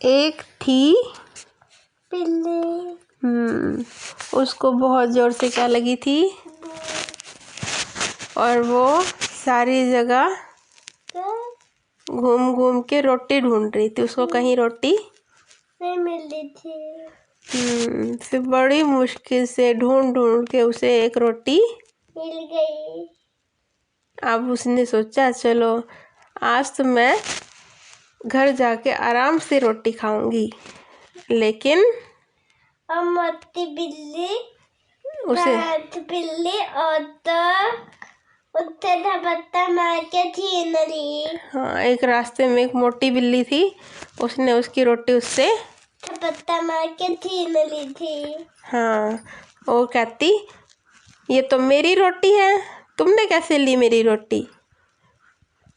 एक थी बिल्ली। उसको बहुत जोर से क्या लगी थी, और वो सारी जगह घूम घूम के रोटी ढूंढ रही थी। उसको कहीं रोटी नहीं मिल रही थी। फिर बड़ी मुश्किल से ढूंढ ढूंढ के उसे एक रोटी मिल गई। अब उसने सोचा चलो आज तो मैं घर जाके आराम से रोटी खाऊंगी, लेकिन और मोटी बिल्ली उसे बिल्ली और तो पत्ता मार के छीन ली। हाँ, एक रास्ते में एक मोटी बिल्ली थी, उसने उसकी रोटी उससे पत्ता मार के छीन ली थी। हाँ, वो कहती ये तो मेरी रोटी है, तुमने कैसे ली मेरी रोटी?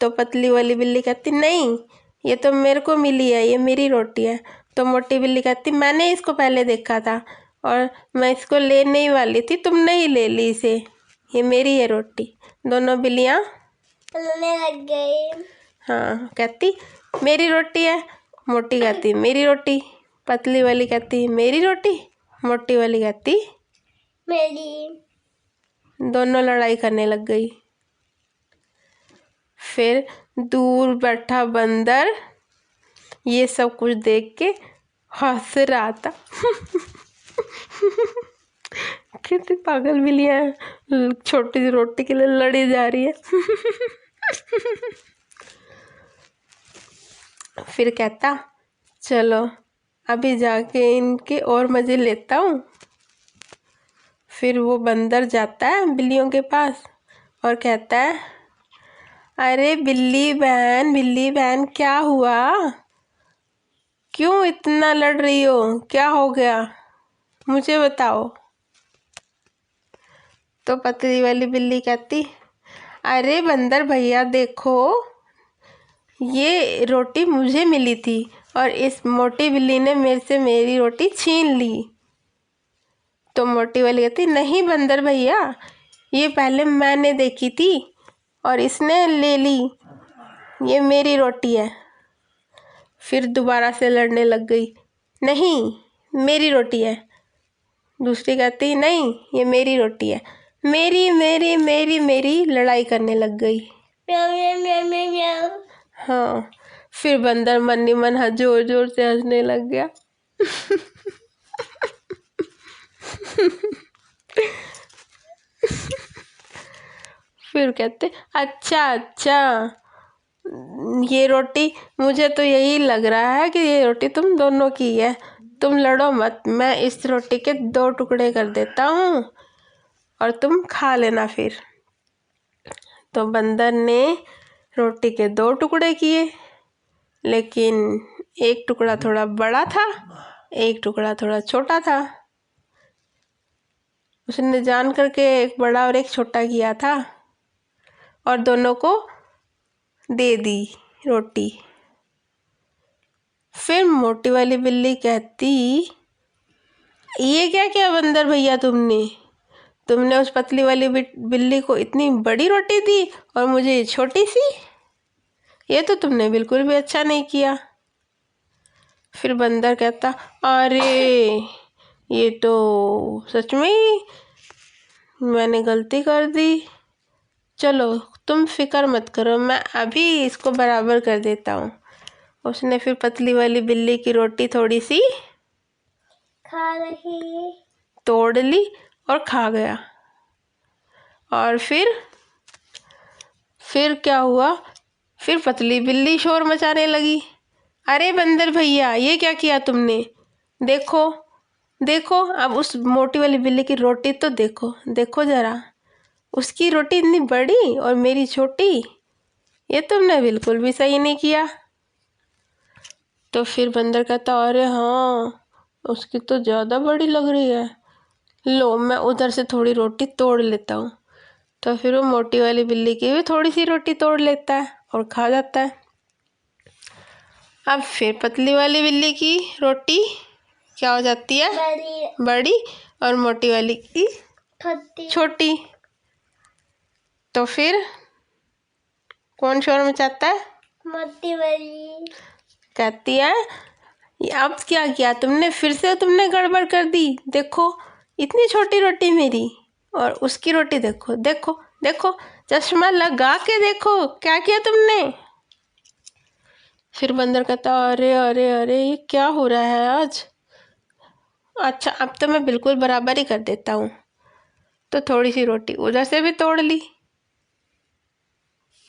तो पतली वाली बिल्ली कहती नहीं, ये तो मेरे को मिली है, ये मेरी रोटी है। तो मोटी बिल्ली कहती मैंने इसको पहले देखा था और मैं इसको लेने ही वाली थी, तुमने ही ले ली इसे, ये मेरी है रोटी। दोनों बिल्लियाँ लड़ने लग गई। हाँ, कहती मेरी रोटी है, मोटी कहती मेरी रोटी, पतली वाली कहती मेरी रोटी, मोटी वाली कहती मेरी। दोनों लड़ाई करने लग गई। फिर दूर बैठा बंदर ये सब कुछ देख के हंस रहा था। कितनी पागल बिल्लियाँ हैं, छोटी सी रोटी के लिए लड़ी जा रही है। फिर कहता चलो अभी जाके इनके और मज़े लेता हूँ। फिर वो बंदर जाता है बिल्लियों के पास और कहता है अरे बिल्ली बहन क्या हुआ, क्यों इतना लड़ रही हो, क्या हो गया, मुझे बताओ। तो पतली वाली बिल्ली कहती अरे बंदर भैया देखो, ये रोटी मुझे मिली थी और इस मोटी बिल्ली ने मेरे से मेरी रोटी छीन ली। तो मोटी वाली कहती नहीं बंदर भैया, ये पहले मैंने देखी थी और इसने ले ली, ये मेरी रोटी है। फिर दोबारा से लड़ने लग गई, नहीं मेरी रोटी है। दूसरी कहती नहीं ये मेरी रोटी है, मेरी मेरी मेरी मेरी लड़ाई करने लग गई। म्याऊ म्याऊ म्याऊ म्याऊ म्याऊ। हाँ, फिर बंदर मन ही मन जोर जोर से हंसने लग गया। फिर कहते अच्छा ये रोटी, मुझे तो यही लग रहा है कि ये रोटी तुम दोनों की है, तुम लड़ो मत, मैं इस रोटी के 2 टुकड़े कर देता हूँ और तुम खा लेना फिर। तो बंदर ने रोटी के 2 टुकड़े किए, लेकिन एक टुकड़ा थोड़ा बड़ा था, एक टुकड़ा थोड़ा छोटा था। उसने जान करके एक बड़ा और एक छोटा किया था और दोनों को दे दी रोटी। फिर मोटी वाली बिल्ली कहती ये क्या किया बंदर भैया, तुमने उस पतली वाली बिल्ली को इतनी बड़ी रोटी दी और मुझे छोटी सी, ये तो तुमने बिल्कुल भी अच्छा नहीं किया। फिर बंदर कहता अरे ये तो सच में ही मैंने गलती कर दी, चलो तुम फिक्र मत करो, मैं अभी इसको बराबर कर देता हूँ। उसने फिर पतली वाली बिल्ली की रोटी थोड़ी सी खा रही। तोड़ ली और खा गया। और फिर क्या हुआ, फिर पतली बिल्ली शोर मचाने लगी, अरे बंदर भैया ये क्या किया तुमने, देखो देखो अब उस मोटी वाली बिल्ली की रोटी तो देखो, देखो ज़रा, उसकी रोटी इतनी बड़ी और मेरी छोटी, ये तुमने बिल्कुल भी सही नहीं किया। तो फिर बंदर कहता अरे हाँ उसकी तो ज़्यादा बड़ी लग रही है, लो मैं उधर से थोड़ी रोटी तोड़ लेता हूँ। तो फिर वो मोटी वाली बिल्ली की भी थोड़ी सी रोटी तोड़ लेता है और खा जाता है। अब फिर पतली वाली बिल्ली की रोटी क्या हो जाती है, बड़ी और मोटी वाली की छोटी। तो फिर कौन शोर मचाता है, मोटी वाली कहती है ये अब क्या किया तुमने? फिर से तुमने गड़बड़ कर दी। देखो इतनी छोटी रोटी मेरी और उसकी रोटी देखो, देखो देखो, चश्मा लगा के देखो क्या किया तुमने। फिर बंदर कहता अरे अरे अरे ये क्या हो रहा है आज। अच्छा अब तो मैं बिल्कुल बराबर ही कर देता हूँ। तो थोड़ी सी रोटी उधर से भी तोड़ ली।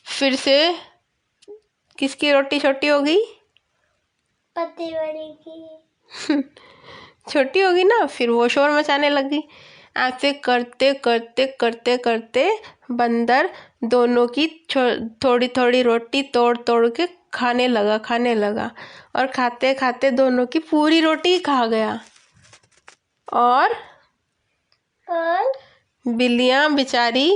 फिर से किसकी रोटी छोटी हो गई? पति बड़ी की। छोटी होगी ना, फिर वो शोर मचाने लगी। ऐसे करते करते करते करते बंदर दोनों की थोड़ी थोड़ी रोटी तोड़ तोड़ के खाने लगा और खाते खाते दोनों की पूरी रोटी खा गया। और बिल्लियां बेचारी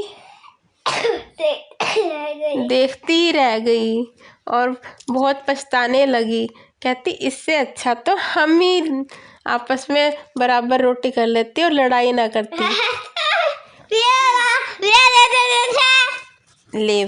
देखती रह गई और बहुत पछताने लगी। कहती इससे अच्छा तो हम ही आपस में बराबर रोटी कर लेती और लड़ाई ना करती। ले